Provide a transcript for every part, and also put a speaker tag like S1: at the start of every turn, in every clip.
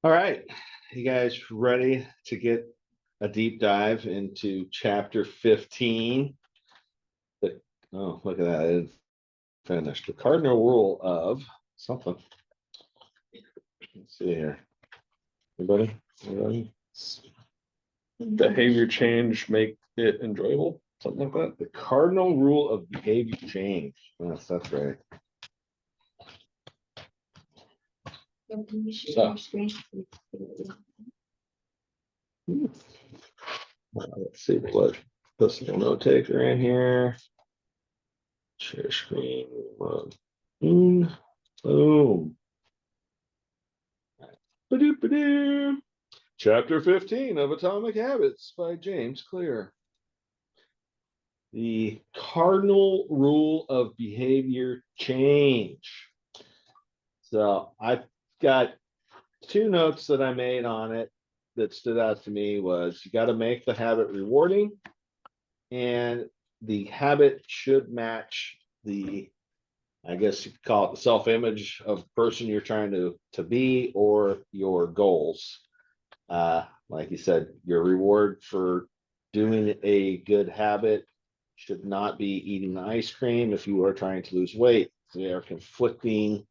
S1: All right, you guys ready to get a deep dive into chapter 15? Oh, look at that. It finished. The cardinal rule of something. Let's see here. Anybody? Anybody?
S2: Behavior change, make it enjoyable, something like that.
S1: The cardinal rule of behavior change. Yes, that's right.
S2: So.
S1: Let's see what this little note taker in here. Share screen. Boom. Boom. Ba-doop-ba-doo. Chapter 15 of Atomic Habits by James Clear. The cardinal rule of behavior change. So I've got two notes that I made on it that stood out to me was you got to make the habit rewarding, and the habit should match the, I guess you could call it the self-image of the person you're trying to be or your goals. Like you said, your reward for doing a good habit should not be eating ice cream if you are trying to lose weight. They are conflicting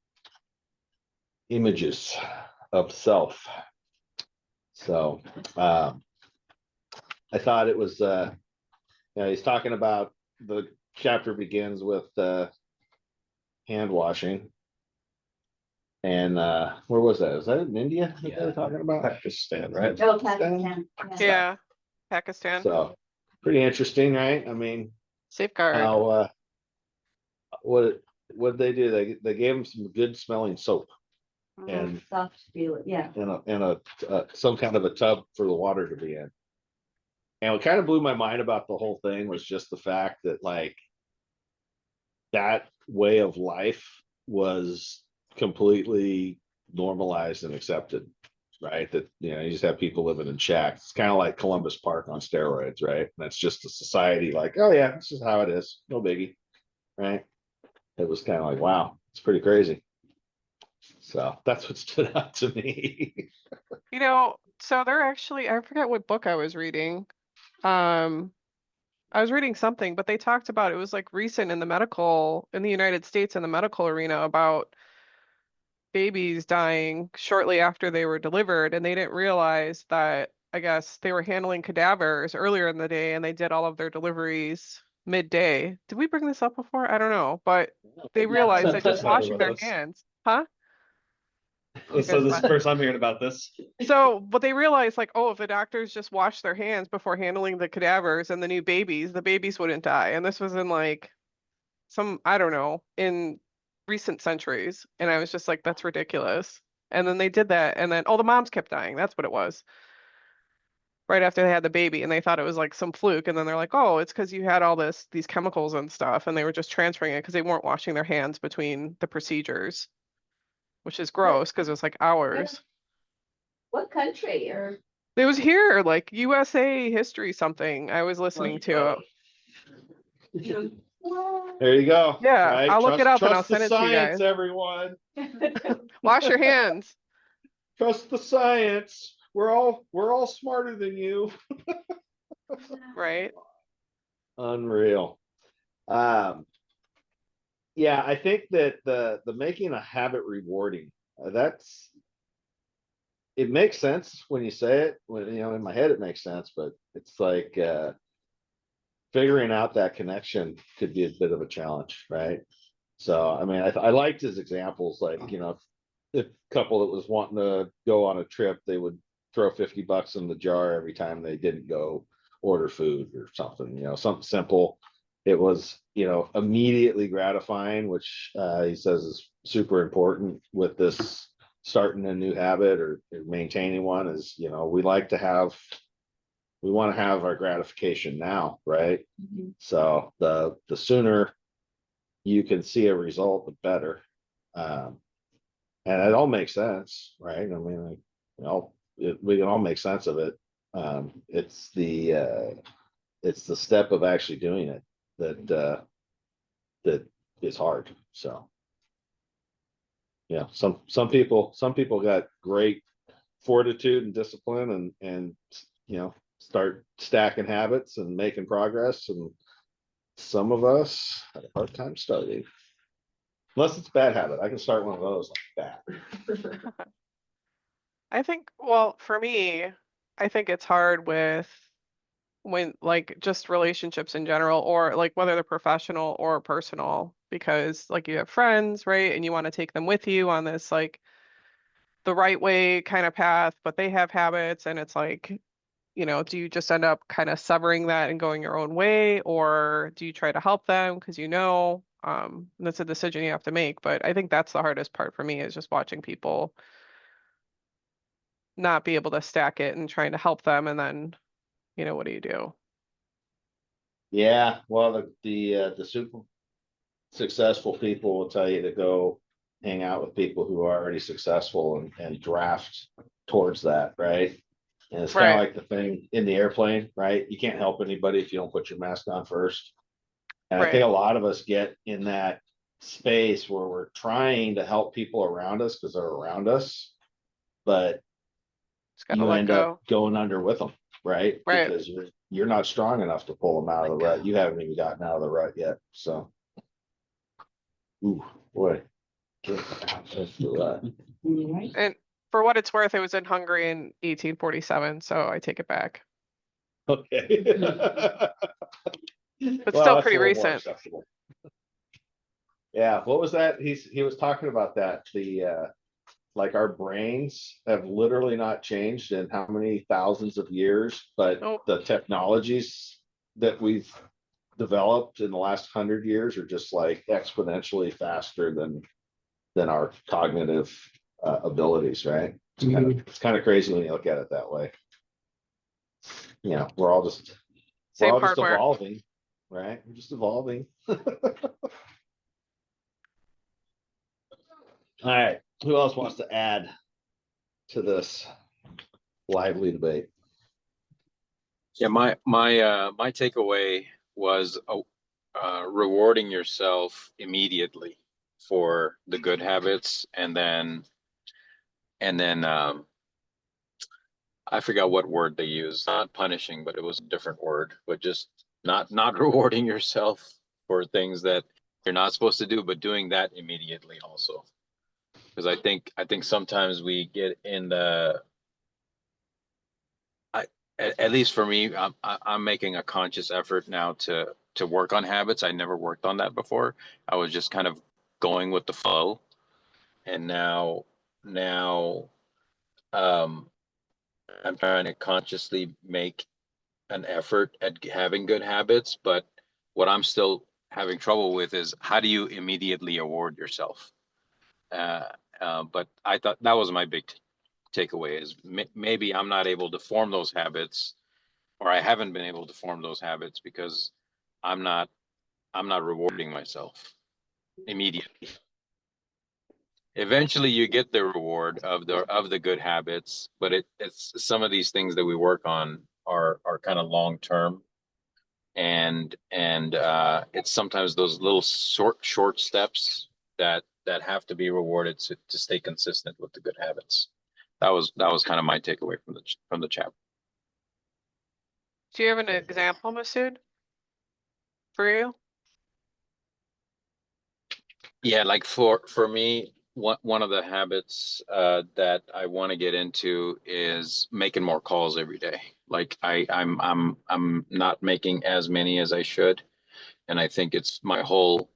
S1: images of self. So I thought it was, he's talking about the chapter begins with hand washing. And where was that? Was that in India that they were talking about?
S2: Pakistan, right?
S3: Oh, Pakistan.
S4: Yeah, Pakistan.
S1: So pretty interesting, right? I mean,
S4: Safeguard.
S1: how what did they do? They gave them some good smelling soap and
S3: Soft feel, yeah.
S1: and some kind of a tub for the water to be in. And what kind of blew my mind about the whole thing was just the fact that like that way of life was completely normalized and accepted, right? That you just have people living in shacks. It's kind of like Columbus Park on steroids, right? And that's just a society like, oh yeah, this is how it is, no biggie, right? It was kind of like, wow, it's pretty crazy. So that's what stood out to me.
S4: So they're actually, I forget what book I was reading. I was reading something, but they talked about it was like recent in the United States in the medical arena about babies dying shortly after they were delivered, and they didn't realize that I guess they were handling cadavers earlier in the day and they did all of their deliveries midday. Did we bring this up before? I don't know, but they realized that just washing their hands, huh?
S2: So this is the first I'm hearing about this.
S4: So, but they realized like, oh, if the doctors just washed their hands before handling the cadavers and the new babies, the babies wouldn't die. And this was in like I don't know, in recent centuries. And I was just like, that's ridiculous. And then they did that. And then, oh, the moms kept dying. That's what it was. Right after they had the baby, and they thought it was like some fluke. And then they're like, oh, it's because you had all these chemicals and stuff. And they were just transferring it because they weren't washing their hands between the procedures, which is gross because it was like hours.
S3: What country or?
S4: It was here, like USA history something I was listening to.
S1: There you go.
S4: Yeah,
S1: right?
S4: I'll look it up and I'll
S1: Trust
S4: send
S1: the
S4: it to you
S1: science,
S4: guys.
S1: everyone.
S4: Wash your hands.
S1: Trust the science. We're all smarter than you.
S4: Right.
S1: Unreal. Yeah, I think that the making a habit rewarding, it makes sense when you say it. When in my head it makes sense, but it's like figuring out that connection could be a bit of a challenge, right? So I mean, I liked his examples, like if a couple that was wanting to go on a trip, they would throw $50 in the jar every time they didn't go order food or something, something simple. It was, immediately gratifying, which he says is super important with this starting a new habit or maintaining one is, we want to have our gratification now, right?
S3: Mhm.
S1: So the sooner you can see a result, the better. And it all makes sense, right? I mean, we can all make sense of it. It's the step of actually doing it that is hard. So, some people got great fortitude and discipline and, you know, start stacking habits and making progress. And some of us had a hard time starting. Unless it's a bad habit. I can start one of those like that.
S4: I think, well, for me, I think it's hard with when like just relationships in general, or like whether they're professional or personal, because like you have friends, right? And you want to take them with you on this like the right way kind of path, but they have habits and it's like, you know, do you just end up kind of severing that and going your own way, or do you try to help them because you know, that's a decision you have to make. But I think that's the hardest part for me is just watching people not be able to stack it and trying to help them, and then, you know, what do you do?
S1: Yeah, well, the super successful people will tell you to go hang out with people who are already successful and draft towards that, right? And it's kind of
S4: Right.
S1: like the thing in the airplane, right? You can't help anybody if you don't put your mask on first. And I
S4: Right.
S1: think a lot of us get in that space where we're trying to help people around us because they're around us, but
S4: Just gotta
S1: you
S4: let
S1: end up
S4: go.
S1: going under with them, right?
S4: Right.
S1: Because you're not strong enough to pull them out of the rut. You haven't even gotten out of the rut yet. So, ooh, boy. That's the rut.
S3: Right.
S4: And for what it's worth, it was in Hungary in 1847, so I take it back.
S1: Okay.
S4: But
S1: Well,
S4: still
S1: that's a
S4: pretty
S1: little more
S4: recent.
S1: acceptable. Yeah, what was that? He was talking about that. Like our brains have literally not changed in how many thousands of years, but
S4: Nope.
S1: the technologies that we've developed in the last 100 years are just like exponentially faster than our cognitive abilities, right? It's kind of crazy when you look at it that way. You know, we're
S4: Same
S1: all just
S4: hardware.
S1: evolving, right? We're just evolving. All right. Who else wants to add to this lively debate?
S5: Yeah, my takeaway was rewarding yourself immediately for the good habits, and then I forgot what word they used. Not punishing, but it was a different word. But just not rewarding yourself for things that you're not supposed to do, but doing that immediately also. Because I think sometimes we get in the at least for me, I'm making a conscious effort now to work on habits. I never worked on that before. I was just kind of going with the flow, and now um, I'm trying to consciously make an effort at having good habits. But what I'm still having trouble with is how do you immediately award yourself? Uh, but I thought that was my big takeaway is maybe I'm not able to form those habits, or I haven't been able to form those habits because I'm not I'm not rewarding myself immediately. Eventually you get the reward of the good habits, but it's some of these things that we work on are kind of long term, and it's sometimes those little short steps that have to be rewarded to stay consistent with the good habits. That was kind of my takeaway from the chapter.
S4: Do you have an example, Masood, for you?
S5: Yeah, like for me, one of the habits that I want to get into is making more calls every day. Like I'm not making as many as I should, and I think it's my whole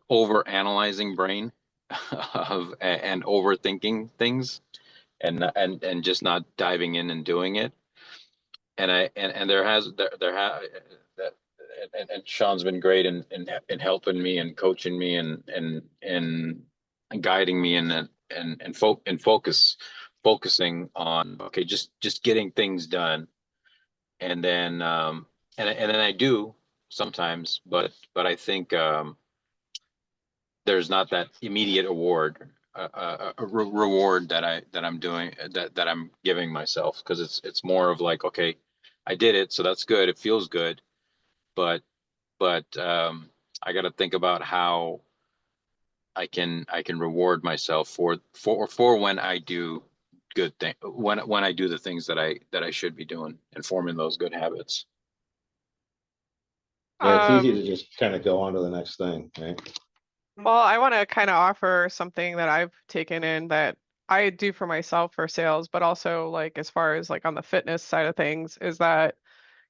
S5: over analyzing brain and overthinking things, and just not diving in and doing it. And that and Sean's been great in helping me and coaching me and guiding me and focusing on, okay, just getting things done. And then and then I do sometimes, but I think there's not that immediate reward that I'm doing, that I'm giving myself, because it's more of like, okay, I did it, so that's good, it feels good, but I got to think about how I can reward myself for when I do good thing, when I do the things that I should be doing and forming those good habits.
S1: Yeah, it's easy
S4: Um,
S1: to just kind of go on to the next thing, right?
S4: Well, I want to kind of offer something that I've taken in that I do for myself for sales, but also like as far as like on the fitness side of things, is that,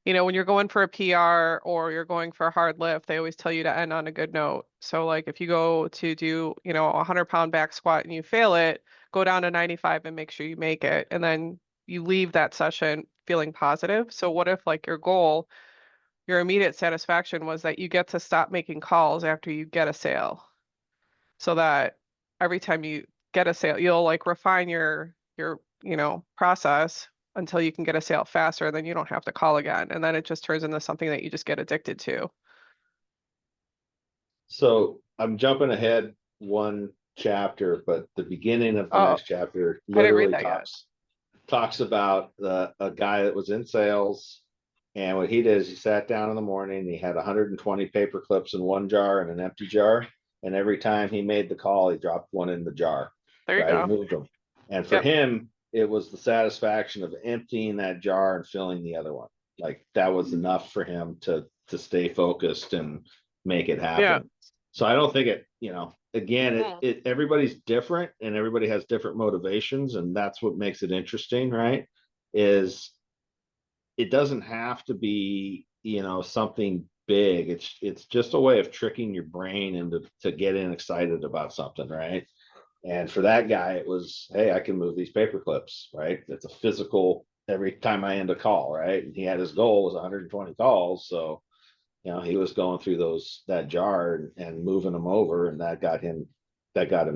S4: when you're going for a PR or you're going for a hard lift, they always tell you to end on a good note. So like if you go to do, a 100-pound back squat and you fail it, go down to 95 and make sure you make it. And then you leave that session feeling positive. So what if like your goal, your immediate satisfaction was that you get to stop making calls after you get a sale? So that every time you get a sale, you'll like refine your process until you can get a sale faster, and then you don't have to call again. And then it just turns into something that you just get addicted to.
S1: So I'm jumping ahead one chapter, but the beginning of the
S4: Oh,
S1: next chapter
S4: I didn't read
S1: literally
S4: that yet.
S1: talks about a guy that was in sales. And what he did is he sat down in the morning, he had 120 paper clips in one jar and an empty jar. And every time he made the call, he dropped one in the jar,
S4: There you
S1: right?
S4: go.
S1: Moved them. And for
S4: Yep.
S1: him, it was the satisfaction of emptying that jar and filling the other one. Like that was enough for him to stay focused and make it happen.
S4: Yeah.
S1: So I don't think again,
S4: Mm.
S1: everybody's different and everybody has different motivations, and that's what makes it interesting, right? Is it doesn't have to be, something big. It's just a way of tricking your brain into getting excited about something, right? And for that guy, it was, hey, I can move these paper clips, right? It's a physical every time I end a call, right? And he had his goal was 120 calls. So, he was going through that jar and moving them over, and that got him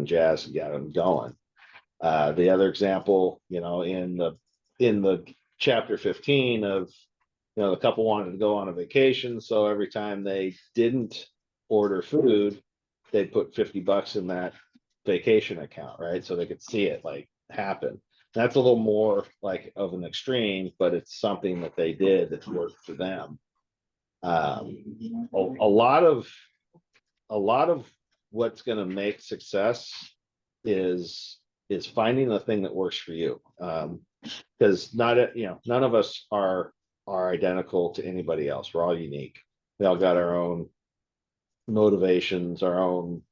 S1: jazzed and got him going. The other example, in the chapter 15 of, the couple wanted to go on a vacation. So every time they didn't order food, they'd put $50 in that vacation account, right? So they could see it like happen. That's a little more like of an extreme, but it's something that they did that worked for them. A lot of what's going to make success is finding the thing that works for you. Because none of us are identical to anybody else. We're all unique. We all got our own motivations, our own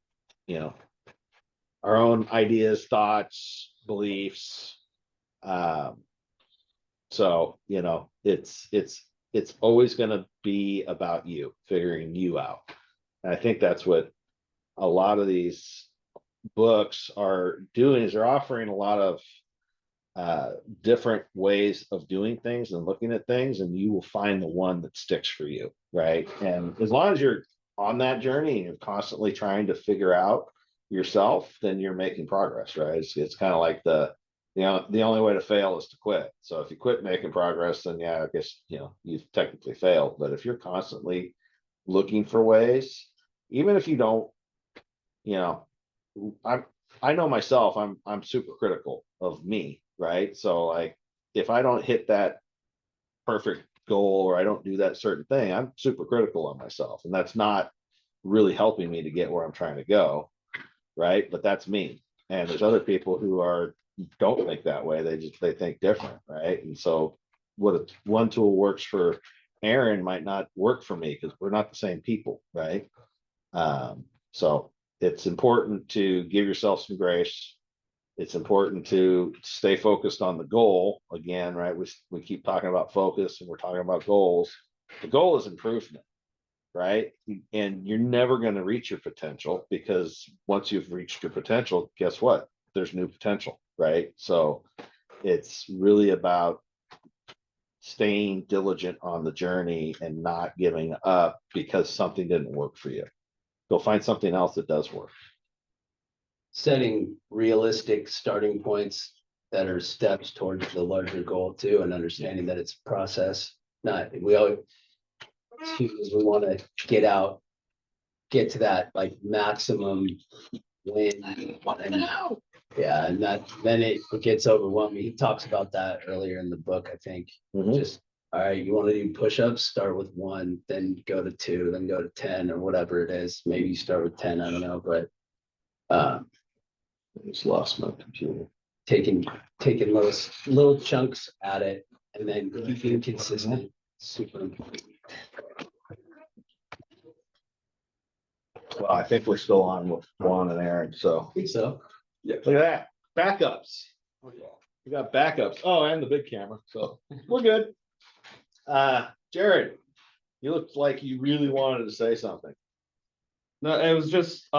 S1: ideas, thoughts, beliefs. So it's always going to be about you, figuring you out. And I think that's what a lot of these books are doing, is they're offering a lot of different ways of doing things and looking at things, and you will find the one that sticks for you, right? And as long as you're on that journey and you're constantly trying to figure out yourself, then you're making progress, right? It's kind of like the only way to fail is to quit. So if you quit making progress, then yeah, I guess you've technically failed. But if you're constantly looking for ways, even if you don't, I know myself, I'm super critical of me, right? So like if I don't hit that perfect goal or I don't do that certain thing, I'm super critical of myself, and that's not really helping me to get where I'm trying to go, right? But that's me. And there's other people who don't think that way. They think different, right? And so one tool works for Aaron might not work for me because we're not the same people, right? So it's important to give yourself some grace. It's important to stay focused on the goal. Again, right? We keep talking about focus and we're talking about goals. The goal is improvement, right? And you're never going to reach your potential, because once you've reached your potential, guess what? There's new potential, right? So it's really about staying diligent on the journey and not giving up because something didn't work for you. Go find something else that does work.
S6: Setting realistic starting points that are steps towards the larger goal too, and understanding that it's a process. We want to get to that like maximum win. Yeah, and then it gets overwhelming. He talks about that earlier in the book, I think. Just all right, you want to do push-ups, start with 1, then go to 2, then go to 10 or whatever it is. Maybe you start with 10, I don't know, but
S1: I just lost my computer.
S6: taking little chunks at it and then keeping consistent, super important.
S1: Well, I think we're still on with Juan and Aaron, so
S6: I think so.
S1: look at that, backups. We got backups. Oh, and the big camera, so we're good. Jared, you looked like you really wanted to say something.
S2: No, it was just,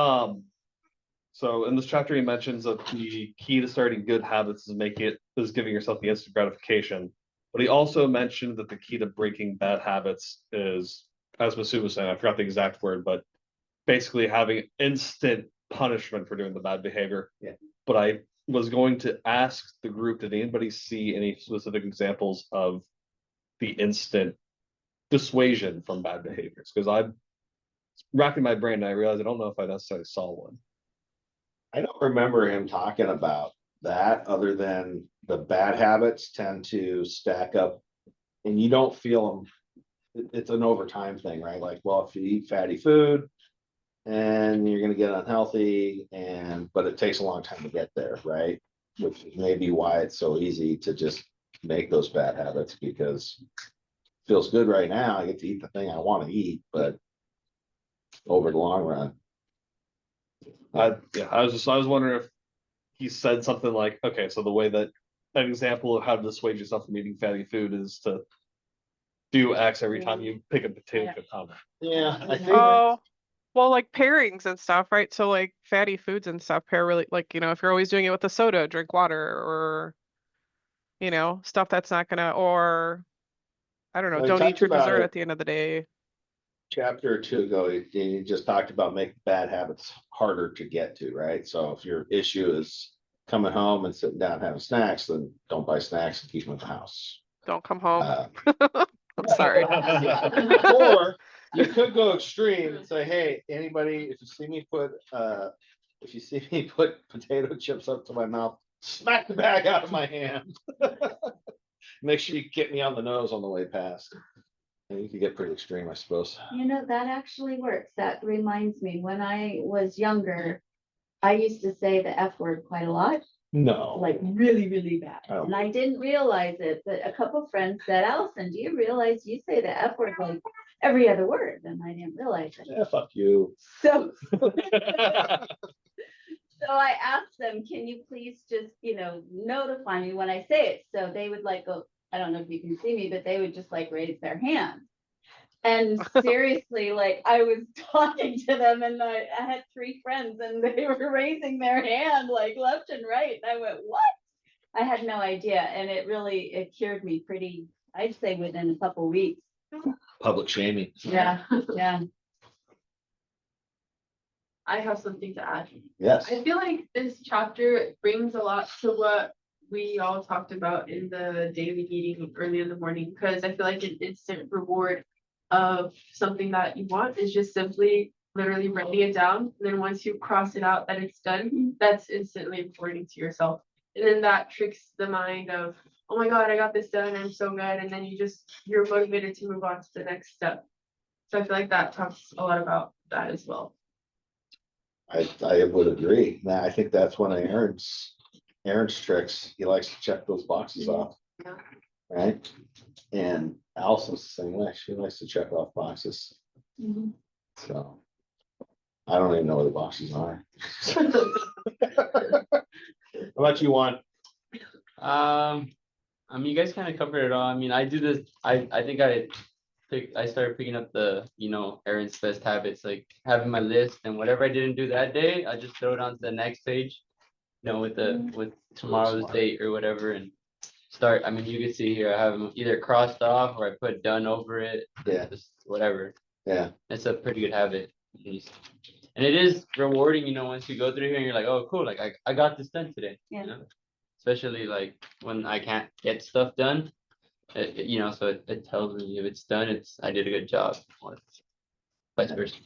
S2: so in this chapter, he mentions that the key to starting good habits is giving yourself the instant gratification. But he also mentioned that the key to breaking bad habits is, as Masood was saying, I forgot the exact word, but basically having instant punishment for doing the bad behavior.
S6: Yeah.
S2: But I was going to ask the group, did anybody see any specific examples of the instant dissuasion from bad behaviors? Because I'm racking my brain and I realized I don't know if I necessarily saw one.
S1: I don't remember him talking about that, other than the bad habits tend to stack up and you don't feel them. It's an overtime thing, right? Like, well, if you eat fatty food and you're gonna get unhealthy, but it takes a long time to get there, right? Which is maybe why it's so easy to just make those bad habits, because it feels good right now. I get to eat the thing I want to eat, but over the long run.
S2: I was wondering if he said something like, okay, so the way that an example of how to dissuade yourself from eating fatty food is to do X every time you pick a potato chip combo.
S1: Yeah, I think.
S4: Oh, well, like pairings and stuff, right? So like fatty foods and stuff pair really, like, if you're always doing it with a soda, drink water, or, stuff that's not gonna, or I don't know,
S1: Well, he
S4: don't
S1: talks
S4: eat your
S1: about
S4: dessert
S1: it.
S4: at the end of the day.
S1: Chapter or two ago, he just talked about making bad habits harder to get to, right? So if your issue is coming home and sitting down having snacks, then don't buy snacks and keep them at the house.
S4: Don't come home.
S1: Uh,
S4: I'm sorry.
S1: Or you could go extreme and say, hey, anybody, if you see me put potato chips up to my mouth, smack the bag out of my hand. Make sure you get me on the nose on the way past. And you could get pretty extreme, I suppose.
S3: That actually works. That reminds me, when I was younger, I used to say the F word quite a lot,
S1: No.
S3: like really, really bad.
S1: Oh.
S3: And I didn't realize it, but a couple friends said, Allison, do you realize you say the F word like every other word? And I didn't realize it.
S1: Yeah, fuck you.
S3: So I asked them, can you please just, notify me when I say it? So they would like go, I don't know if you can see me, but they would just like raise their hand. And seriously, like I was talking to them and I had 3 friends and they were raising their hand like left and right. And I went, what? I had no idea. And it cured me pretty, I'd say within a couple weeks.
S1: Public shaming.
S3: Yeah, yeah.
S7: I have something to add.
S1: Yes.
S7: I feel like this chapter brings a lot to what we all talked about in the daily meeting early in the morning, because I feel like an instant reward of something that you want is just simply literally writing it down. And then once you cross it out that it's done, that's instantly rewarding to yourself. And then that tricks the mind of, oh my God, I got this done. I'm so good. And then you're motivated to move on to the next step. So I feel like that talks a lot about that as well.
S1: I would agree. Now, I think that's one of Aaron's tricks. He likes to check those boxes off.
S7: Yeah.
S1: Right? And Allison's the same way. She likes to check off boxes.
S3: Mhm.
S1: So I don't even know where the boxes are. How about you, Juan?
S8: You guys kind of covered it all. I do this. I think I started picking up the, Aaron's best habits, like having my list, and whatever I didn't do that day, I just throw it onto the next page, with tomorrow's date or whatever, and start. You can see here, I have them either crossed off or I put done over it.
S1: Yeah.
S8: Just whatever.
S1: Yeah.
S8: It's a pretty good habit. And it is rewarding, once you go through here and you're like, oh, cool, like I got this done today.
S3: Yeah.
S8: Especially like when I can't get stuff done. So it tells me if it's done, I did a good job, or vice versa.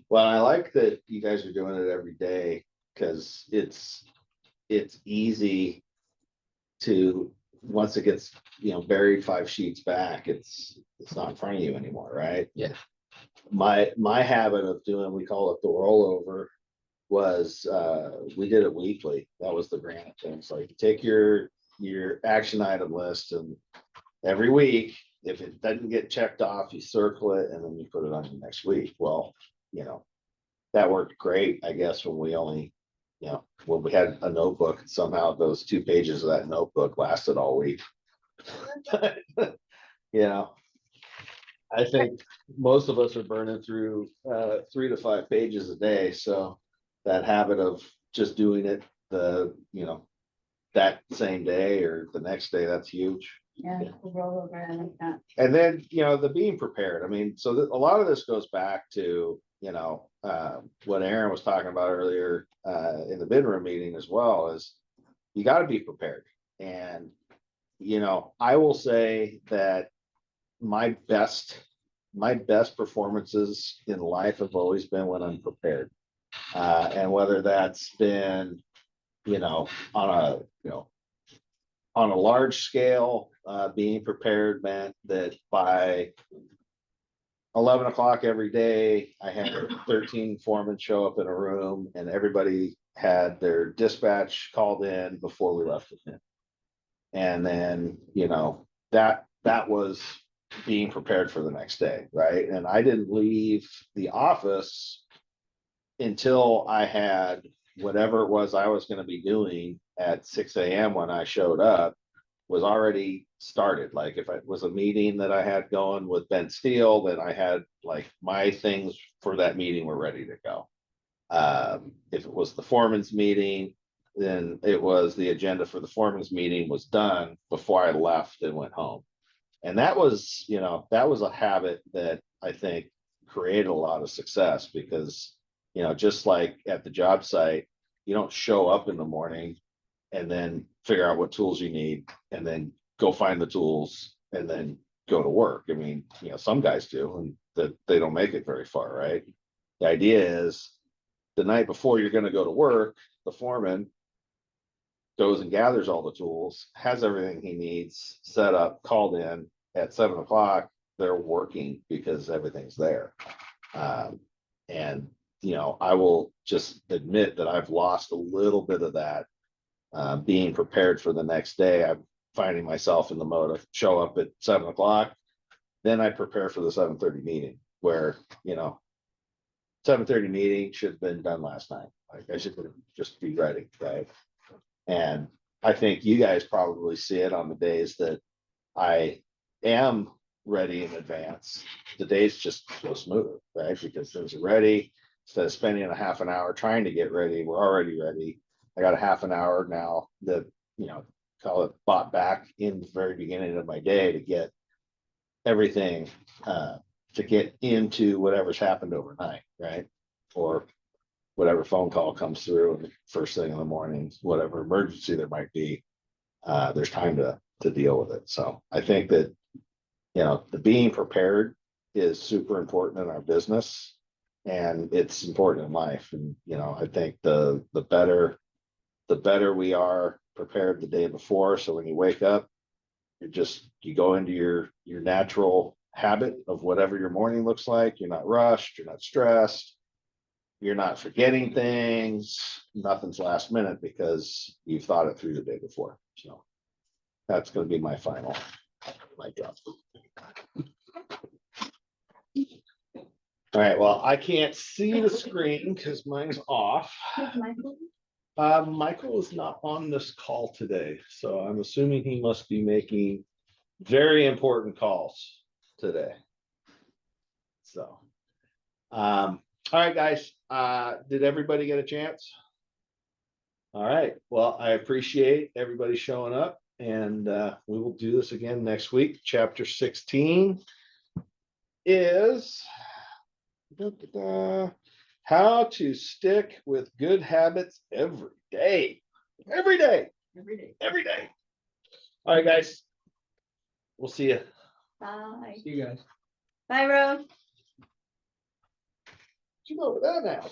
S1: Well, I like that you guys are doing it every day, because it's easy to, once it gets, buried 5 sheets back, it's not in front of you anymore, right?
S8: Yeah.
S1: My habit of doing, we call it the rollover, was, we did it weekly. That was the grant. And it's like, take your action item list and every week, if it doesn't get checked off, you circle it and then you put it on the next week. Well, you know, that worked great, I guess, when we only, you know, when we had a notebook, somehow those 2 pages of that notebook lasted all week. You know, I think most of us are burning through 3 to 5 pages a day, so that habit of just doing it you know, that same day or the next day, that's huge.
S3: Yeah, we'll roll over and like that.
S1: And then, you know, the being prepared. I mean, so a lot of this goes back to, you know, what Aaron was talking about earlier in the bid room meeting as well, is you got to be prepared. And, you know, I will say that my best performances in life have always been when I'm prepared. And whether that's been, you know, on a large scale, being prepared meant that by 11 o'clock every day, I had 13 foremen show up in a room and everybody had their dispatch called in before we left with him. And then, you know, that was being prepared for the next day, right? And I didn't leave the office until I had whatever it was I was going to be doing at 6 a.m. when I showed up was already started. Like if it was a meeting that I had going with Ben Steele, then I had like my things for that meeting were ready to go. If it was the foreman's meeting, then it was the agenda for the foreman's meeting was done before I left and went home. And that was, you know, that was a habit that I think created a lot of success because, you know, just like at the job site, you don't show up in the morning and then figure out what tools you need and then go find the tools and then go to work. I mean, you know, some guys do and that they don't make it very far, right? The idea is the night before you're going to go to work, the foreman goes and gathers all the tools, has everything he needs set up, called in at 7 o'clock. They're working because everything's there. And, you know, I will just admit that I've lost a little bit of that being prepared for the next day. I'm finding myself in the mode of show up at 7 o'clock. Then I prepare for the 7:30 meeting where, you know, 7:30 meeting should have been done last night. Like I should just be ready, right? And I think you guys probably see it on the days that I am ready in advance. The days just go smooth, right? Because things are ready. Instead of spending a half an hour trying to get ready, we're already ready. I got a half an hour now that, you know, call it bought back in the very beginning of my day to get everything, to get into whatever's happened overnight, right? Or whatever phone call comes through first thing in the morning, whatever emergency there might be, there's time to deal with it. So I think that, you know, the being prepared is super important in our business and it's important in life. And, you know, I think the better we are prepared the day before. So when you wake up, you go into your natural habit of whatever your morning looks like. You're not rushed, you're not stressed, you're not forgetting things, nothing's last minute because you've thought it through the day before. So that's going to be my final job. All right, well, I can't see the screen because mine's off.
S3: Who's Michael?
S1: Michael is not on this call today, so I'm assuming he must be making very important calls today. So, all right, guys, did everybody get a chance? All right, well, I appreciate everybody showing up and we will do this again next week. Chapter 16 is how to stick with good habits every day. Every day.
S3: Every day.
S1: Every day. All right, guys. We'll see you.
S3: Bye.
S8: See you guys.
S3: Bye, Rose.
S1: You go over there now.